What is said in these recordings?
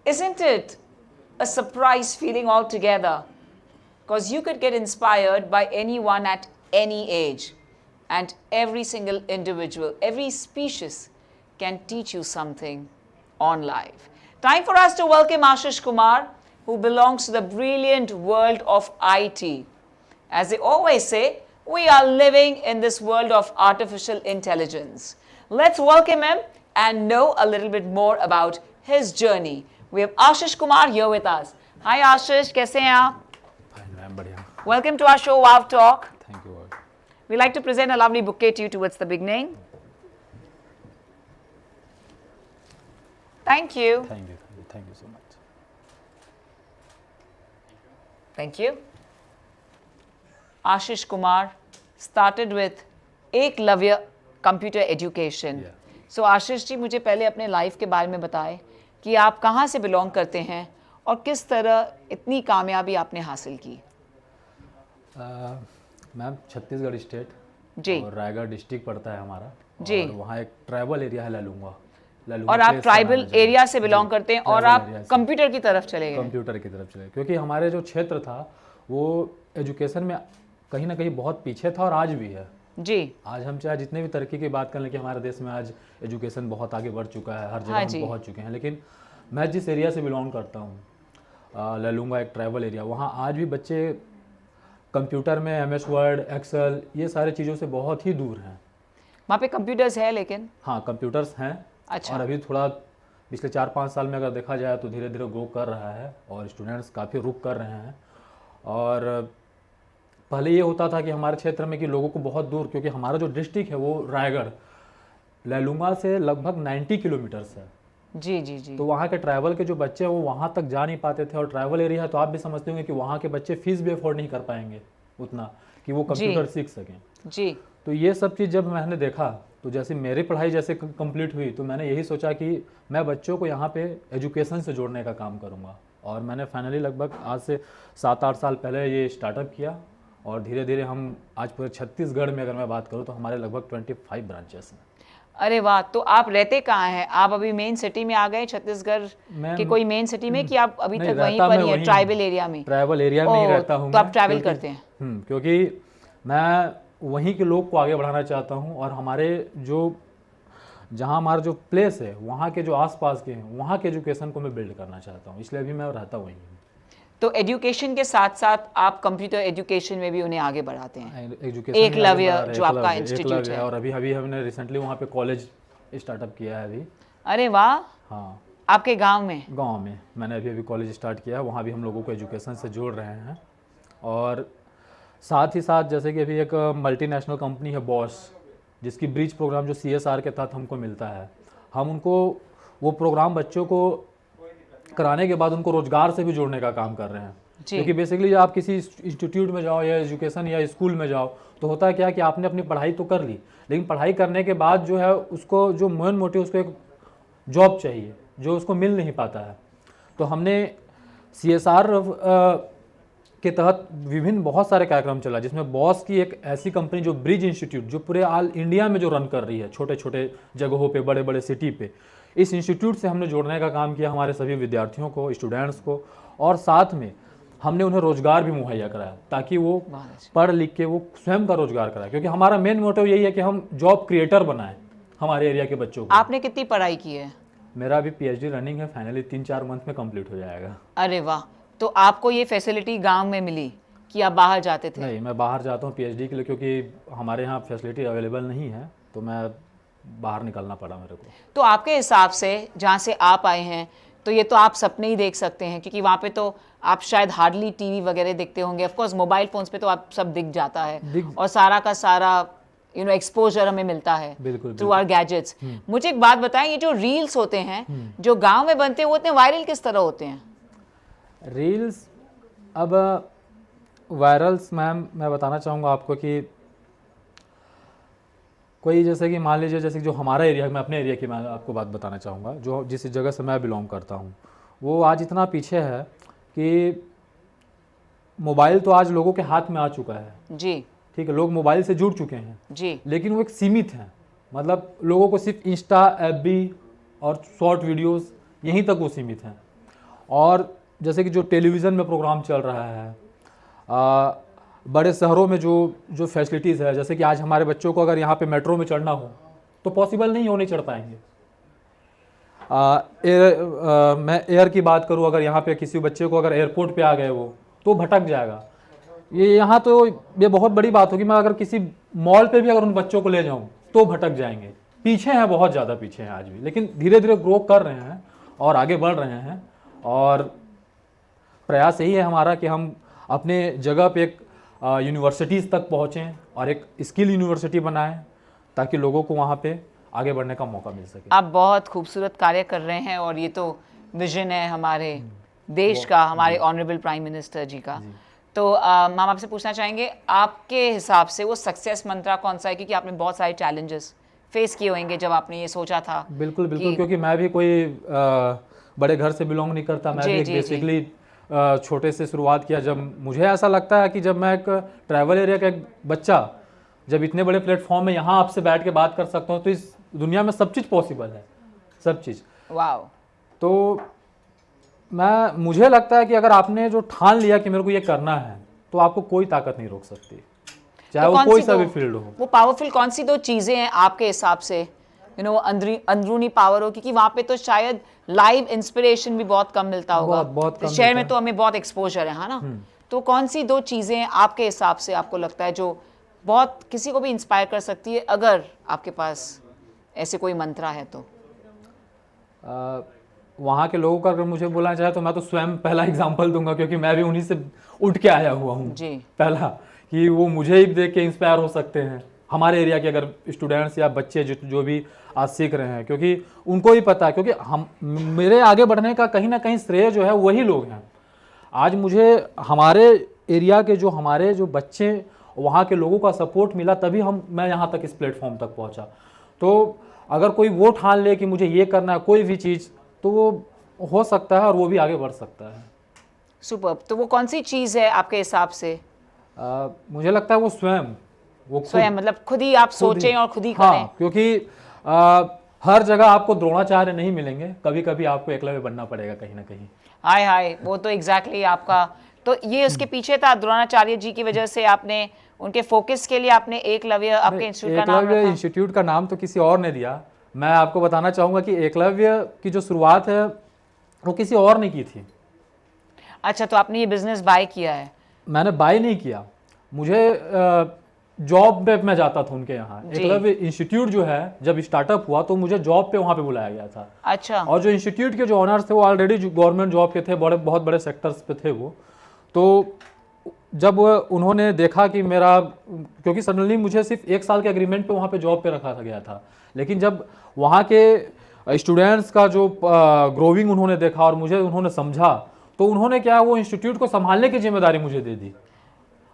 Isn't it a surprise feeling altogether? Because you could get inspired by anyone at any age, and every single individual, every species can teach you something on life. Time for us to welcome Ashish Kumar, who belongs to the brilliant world of IT. As they always say, we are living in this world of artificial intelligence. Let's welcome him and know a little bit more about his journey. We have Ashish Kumar here with us. Hi Ashish, कैसे हैं आप? Fine, I'm बढ़िया. Welcome to our show Wow Talk. Thank you. We'd like to present a lovely bouquet to you towards the beginning. Thank you. Thank you so much. Thank you. Ashish Kumar started with Eklavya Computer Education. Yeah. So Ashish जी मुझे पहले अपने life के बारे में बताएं कि आप कहाँ से बिलोंग करते हैं और किस तरह इतनी कामयाबी आपने हासिल की. मैम छत्तीसगढ़ स्टेट जी. और रायगढ़ डिस्ट्रिक्ट पड़ता है हमारा. जी. और वहाँ एक ट्राइबल एरिया है ललूंगा. और आप ट्राइबल एरिया से बिलोंग करते हैं और आप कंप्यूटर की तरफ चले गए. कंप्यूटर की तरफ चले क्योंकि हमारे जो क्षेत्र था वो एजुकेशन में कहीं ना कहीं बहुत पीछे था और आज भी है. जी. आज हम चाहे जितने भी तरक्की की बात कर लें कि हमारे देश में आज एजुकेशन बहुत आगे बढ़ चुका है, हर जगह हम पहुँच चुके हैं, लेकिन मैं जिस एरिया से बिलोंग करता हूँ ललूंगा एक ट्राइबल एरिया, वहाँ आज भी बच्चे कंप्यूटर में MS वर्ड, एक्सेल ये सारी चीज़ों से बहुत ही दूर हैं. वहाँ पे कंप्यूटर्स है लेकिन? हाँ कंप्यूटर्स हैं. अच्छा. और अभी थोड़ा पिछले 4-5 साल में अगर देखा जाए तो धीरे धीरे ग्रो कर रहा है और स्टूडेंट्स काफ़ी रुक कर रहे हैं. और पहले ये होता था कि हमारे क्षेत्र में कि लोगों को बहुत दूर, क्योंकि हमारा जो डिस्ट्रिक्ट है वो रायगढ़ ललूंगा से लगभग 90 किलोमीटर्स है. जी जी जी. तो वहाँ के ट्राइबल के जो बच्चे हैं वो वहाँ तक जा नहीं पाते थे. और ट्राइबल एरिया है तो आप भी समझते होंगे कि वहाँ के बच्चे फीस भी अफोर्ड नहीं कर पाएंगे उतना कि वो कंप्यूटर सीख सकें. जी. तो ये सब चीज़ जब मैंने देखा तो जैसे मेरी पढ़ाई जैसे कंप्लीट हुई तो मैंने यही सोचा कि मैं बच्चों को यहाँ पे एजुकेशन से जोड़ने का काम करूँगा. और मैंने फाइनली लगभग आज से 7-8 साल पहले ये स्टार्टअप किया. और धीरे धीरे हम आज पूरे छत्तीसगढ़ में अगर मैं बात करूँ तो हमारे लगभग 25 ब्रांचेस हैं. अरे वाह. तो आप रहते कहाँ हैं? आप अभी मेन सिटी में आ गए छत्तीसगढ़ के कोई मेन सिटी में कि आप अभी तक वहीं पर ही हैं ट्राइबल एरिया में? ट्राइबल एरिया में ही रहता हूँ. तो आप ट्रैवल करते हैं? क्योंकि मैं वहीं के लोग को आगे बढ़ाना चाहता हूँ और हमारे जो जहाँ हमारा जो प्लेस है वहाँ के जो आसपास के हैं वहाँ के एजुकेशन को मैं बिल्ड करना चाहता हूँ, इसलिए अभी मैं रहता वहीं हूँ. तो एजुकेशन के साथ साथ आप कंप्यूटर एजुकेशन में भी उन्हें आगे बढ़ाते हैं? एजुकेशन एकलव्य जो आपका इंस्टीट्यूट है. और अभी हमने रिसेंटली वहाँ पे कॉलेज स्टार्टअप किया है अभी. अरे वाह. हाँ. आपके गांव में मैंने अभी कॉलेज स्टार्ट किया है. वहाँ भी हम लोगों को एजुकेशन से जोड़ रहे हैं. और साथ ही साथ जैसे कि अभी एक मल्टीनेशनल कंपनी है बॉस, जिसकी ब्रिज प्रोग्राम जो CSR के तहत हमको मिलता है, हम उनको वो प्रोग्राम बच्चों को कराने के बाद उनको रोजगार से भी जोड़ने का काम कर रहे हैं. क्योंकि बेसिकली आप किसी इंस्टीट्यूट में जाओ या एजुकेशन या स्कूल में जाओ तो होता है क्या कि आपने अपनी पढ़ाई तो कर ली, लेकिन पढ़ाई करने के बाद जो है उसको जो मेन मोटिव उसको एक जॉब चाहिए जो उसको मिल नहीं पाता है. तो हमने CSR के तहत विभिन्न बहुत सारे कार्यक्रम चला, जिसमें बॉस की एक ऐसी कंपनी जो ब्रिज इंस्टीट्यूट जो पूरे ऑल इंडिया में जो रन कर रही है छोटे छोटे जगहों पे, बड़े बड़े सिटी पे, इस इंस्टीट्यूट से हमने जोड़ने का काम किया हमारे सभी विद्यार्थियों को, स्टूडेंट्स को. और साथ में हमने उन्हें रोजगार भी मुहैया कराया ताकि वो पढ़ लिख के वो स्वयं का रोजगार कराए. क्योंकि हमारा मेन मोटिव यही है कि हम जॉब क्रिएटर बनाएं हमारे एरिया के बच्चों को. आपने कितनी पढ़ाई की है? मेरा अभी PhD रनिंग है. फाइनली 3-4 मंथ में कंप्लीट हो जाएगा. अरे वाह. तो आपको ये फैसिलिटी गांव में मिली कि आप बाहर जाते थे? नहीं, मैं बाहर जाता हूँ PhD के लिए, क्योंकि हमारे यहाँ फैसिलिटी अवेलेबल नहीं है तो मैं बाहर निकलना पड़ा मेरे को. तो आपके हिसाब से जहाँ से आप आए हैं तो ये तो आप सपने ही देख सकते हैं, क्योंकि वहाँ पे तो आप शायद हार्डली टीवी वगैरह देखते होंगे. ऑफ कोर्स मोबाइल फोन्स पे तो आप सब दिख जाता है और सारा का सारा एक्सपोजर हमें मिलता है थ्रू आवर गैजेट्स. मुझे एक बात बताएं, ये जो रील्स होते हैं जो गाँव में बनते हैं वो इतने वायरल किस तरह होते हैं? रील्स अब वायरल्स मैम मैं बताना चाहूँगा आपको कि कोई जैसे कि मान लीजिए जैसे जो हमारा एरिया, मैं अपने एरिया की मैं आपको बात बताना चाहूँगा, जो जिस जगह से मैं बिलोंग करता हूँ वो आज इतना पीछे है कि मोबाइल तो आज लोगों के हाथ में आ चुका है जी. ठीक है, लोग मोबाइल से जुड़ चुके हैं जी, लेकिन वो एक सीमित है. मतलब लोगों को सिर्फ इंस्टा, FB और शॉर्ट वीडियोस यहीं तक वो सीमित हैं. और जैसे कि जो टेलीविज़न में प्रोग्राम चल रहा है, बड़े शहरों में जो फैसिलिटीज़ है, जैसे कि आज हमारे बच्चों को अगर यहाँ पे मेट्रो में चढ़ना हो तो पॉसिबल नहीं हो, नहीं चढ़ पाएंगे। मैं एयर की बात करूँ, अगर यहाँ पे किसी बच्चे को अगर एयरपोर्ट पे आ गए वो तो भटक जाएगा। ये यहाँ तो ये बहुत बड़ी बात होगी, मैं अगर किसी मॉल पे भी अगर उन बच्चों को ले जाऊँ तो भटक जाएंगे। पीछे हैं, बहुत ज़्यादा पीछे हैं आज भी, लेकिन धीरे धीरे ग्रो कर रहे हैं और आगे बढ़ रहे हैं। और प्रयास यही है हमारा कि हम अपने जगह पे एक यूनिवर्सिटीज़ तक पहुँचें और एक स्किल यूनिवर्सिटी बनाएं ताकि लोगों को वहाँ पे आगे बढ़ने का मौका मिल सके। आप बहुत खूबसूरत कार्य कर रहे हैं और ये तो विजन है हमारे देश का, हमारे ऑनरेबल प्राइम मिनिस्टर जी का। तो हम आपसे पूछना चाहेंगे, आपके हिसाब से वो सक्सेस मंत्रा कौन सा है? क्योंकि आपने बहुत सारे चैलेंजेस फेस किए होंगे जब आपने ये सोचा था। बिल्कुल बिल्कुल, क्योंकि मैं भी कोई बड़े घर से बिलोंग नहीं करता, मैं भी बेसिकली छोटे से शुरुआत किया। जब मुझे ऐसा लगता है कि जब मैं एक ट्रैवल एरिया का एक बच्चा जब इतने बड़े प्लेटफॉर्म में यहाँ आपसे बैठ के बात कर सकता हूँ तो इस दुनिया में सब चीज़ पॉसिबल है, सब चीज़। वाह। तो मुझे लगता है कि अगर आपने जो ठान लिया कि मेरे को ये करना है तो आपको कोई ताकत नहीं रोक सकती, चाहे वो कोई सा भी फील्ड हो। वो पावरफुल कौन सी 2 चीज़ें हैं आपके हिसाब से, अंदरूनी पावर हो? क्योंकि वहाँ पे तो शायद लाइव इंस्पिरेशन भी बहुत कम मिलता होगा, बहुत कम। शहर में तो हमें बहुत एक्सपोजर है ना। तो कौन सी 2 चीज़ें आपके हिसाब से आपको लगता है जो बहुत किसी को भी इंस्पायर कर सकती है, अगर आपके पास ऐसे कोई मंत्रा है तो? वहाँ के लोगों का अगर मुझे बोलना चाहे तो मैं तो स्वयं पहला एग्जांपल दूंगा, क्योंकि मैं भी उन्हीं से उठ के आया हुआ हूँ जी। पहला, कि वो मुझे ही देख के इंस्पायर हो सकते हैं। हमारे एरिया के अगर स्टूडेंट्स या बच्चे जो भी आज सीख रहे हैं, क्योंकि उनको ही पता है, क्योंकि मेरे आगे बढ़ने का कहीं ना कहीं श्रेय जो है वही लोग हैं। आज मुझे हमारे एरिया के हमारे जो बच्चे, वहाँ के लोगों का सपोर्ट मिला, तभी मैं यहाँ तक इस प्लेटफॉर्म तक पहुँचा। तो अगर कोई वो ठान ले कि मुझे ये करना है कोई भी चीज़, तो वो हो सकता है और वो भी आगे बढ़ सकता है। सुपर। तो वो कौन सी चीज़ है आपके हिसाब से? मुझे लगता है वो स्वयं मतलब खुद ही आप सोचें और खुद ही करें। हाँ, क्योंकि हर जगह आपको द्रोणाचार्य नहीं मिलेंगे, कभी कभी आपको एकलव्य बनना पड़ेगा कहीं ना कहीं। हाय हाय, वो तो एग्जैक्टली आपका तो ये उसके पीछे था, द्रोणाचार्य जी की वजह से आपने उनके फोकस के लिए आपने एकलव्य आपके इंस्टीट्यूट का नाम रखा। एकलव्य इंस्टीट्यूट का नाम तो किसी और ने दिया। मैं आपको बताना चाहूँगा कि एकलव्य की जो शुरुआत है वो किसी और ने की थी। अच्छा, तो आपने ये बिजनेस बाय किया है? मैंने बाय नहीं किया, मुझे जॉब पे मैं जाता था उनके यहाँ। एकलव्य इंस्टीट्यूट जो है जब स्टार्टअप हुआ तो मुझे जॉब पे वहाँ पे बुलाया गया था। अच्छा। और जो इंस्टीट्यूट के जो ऑनर्स थे वो ऑलरेडी गवर्नमेंट जॉब के थे, बहुत बड़े सेक्टर्स पे थे वो। तो जब उन्होंने देखा कि मेरा, क्योंकि सडनली मुझे सिर्फ 1 साल के एग्रीमेंट पे वहाँ पे जॉब पे रखा गया था, लेकिन जब वहाँ के स्टूडेंट्स का जो ग्रोविंग उन्होंने देखा और मुझे उन्होंने समझा, तो उन्होंने क्या वो इंस्टीट्यूट को संभालने की जिम्मेदारी मुझे दे दी।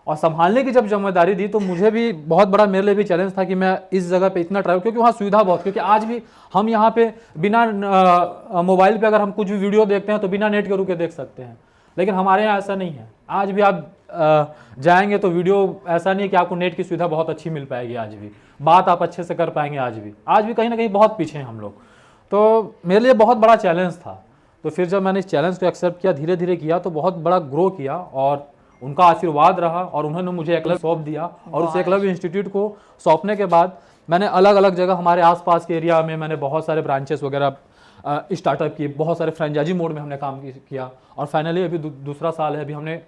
और संभालने की जब जिम्मेदारी दी तो मुझे भी बहुत बड़ा, मेरे लिए भी चैलेंज था कि मैं इस जगह पे इतना ट्रैवल, क्योंकि वहाँ सुविधा बहुत, क्योंकि आज भी हम यहाँ पे बिना मोबाइल पे अगर हम कुछ भी वीडियो देखते हैं तो बिना नेट के रुके देख सकते हैं, लेकिन हमारे यहाँ ऐसा नहीं है। आज भी आप जाएंगे तो वीडियो ऐसा नहीं है कि आपको नेट की सुविधा बहुत अच्छी मिल पाएगी, आज भी बात आप अच्छे से कर पाएंगे। आज भी कहीं ना कहीं बहुत पीछे हैं हम लोग। तो मेरे लिए बहुत बड़ा चैलेंज था। तो फिर जब मैंने इस चैलेंज को एक्सेप्ट किया, धीरे धीरे किया, तो बहुत बड़ा ग्रो किया और उनका आशीर्वाद रहा और उन्होंने मुझे एकलव्य सौंप दिया। और उस एकलव्य इंस्टीट्यूट को सौंपने के बाद मैंने अलग अलग जगह हमारे आसपास के एरिया में मैंने बहुत सारे ब्रांचेस वगैरह स्टार्टअप किए, बहुत सारे फ्रेंचाइजी मोड में हमने काम किया। और फाइनली अभी दूसरा साल है, अभी हमने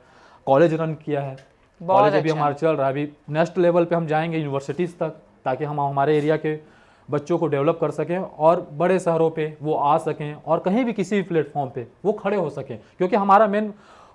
कॉलेज रन किया है, कॉलेज अभी हमारा चल रहा है। अभी नेक्स्ट लेवल पे हम जाएंगे यूनिवर्सिटीज़ तक, ताकि हम हमारे एरिया के बच्चों को डेवलप कर सकें और बड़े शहरों पे वो आ सकें और कहीं भी किसी भी प्लेटफॉर्म पे वो खड़े हो सकें। क्योंकि हमारा मेन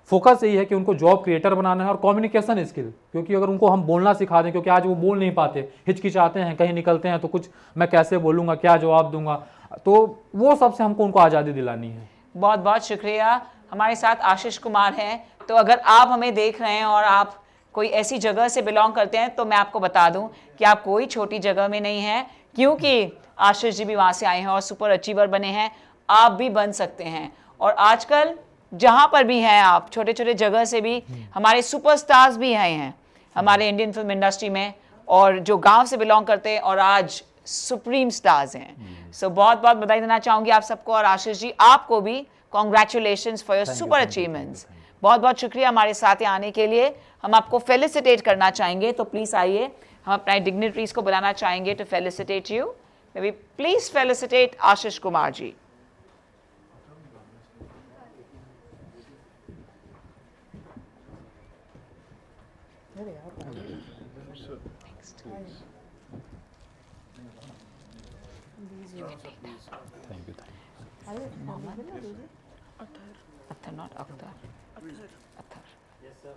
फोकस यही है कि उनको जॉब क्रिएटर बनाना है और कम्युनिकेशन स्किल, क्योंकि अगर उनको हम बोलना सिखा दें, क्योंकि आज वो बोल नहीं पाते, हिचकिचाते हैं, कहीं निकलते हैं तो कुछ मैं कैसे बोलूँगा, क्या जवाब दूंगा, तो वो सबसे हमको उनको आज़ादी दिलानी है। बहुत बहुत शुक्रिया। हमारे साथ आशीष कुमार हैं। तो अगर आप हमें देख रहे हैं और आप कोई ऐसी जगह से बिलोंग करते हैं तो मैं आपको बता दूं कि आप कोई छोटी जगह में नहीं हैं, क्योंकि आशीष जी भी वहाँ से आए हैं और सुपर अचीवर बने हैं। आप भी बन सकते हैं। और आजकल जहाँ पर भी हैं आप, छोटे छोटे जगह से भी हमारे सुपरस्टार्स भी आए हैं हमारे इंडियन फिल्म इंडस्ट्री में, और जो गांव से बिलोंग करते हैं और आज सुप्रीम स्टार्स हैं। सो बहुत बहुत बधाई देना चाहूँगी आप सबको। और आशीष जी, आपको भी Congratulations for your Thank you, super thank you, achievements. thank you. बहुत बहुत शुक्रिया हमारे साथ यहाँ आने के लिए. हम आपको फेलिसिटेट करना चाहेंगे, तो प्लीज़ आइए. हम अपने डिग्निटरीज को बुलाना चाहेंगे to felicitate you. May be please felicitate Ashish Kumar ji. Thank you, thank you. Athar, not Akhtar. Athar. Yes, sir.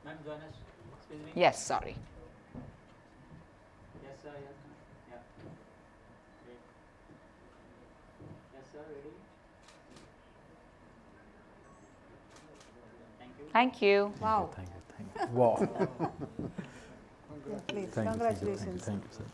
Ma'am, join us. Excuse me. Yes, sorry. Yes, sir. Yes, ma'am. Yeah. Okay. Yes, sir. Ready? Thank you. Thank you. Wow. Thank you, thank you. Wow. Please, Thank you, congratulations. thank you, sir.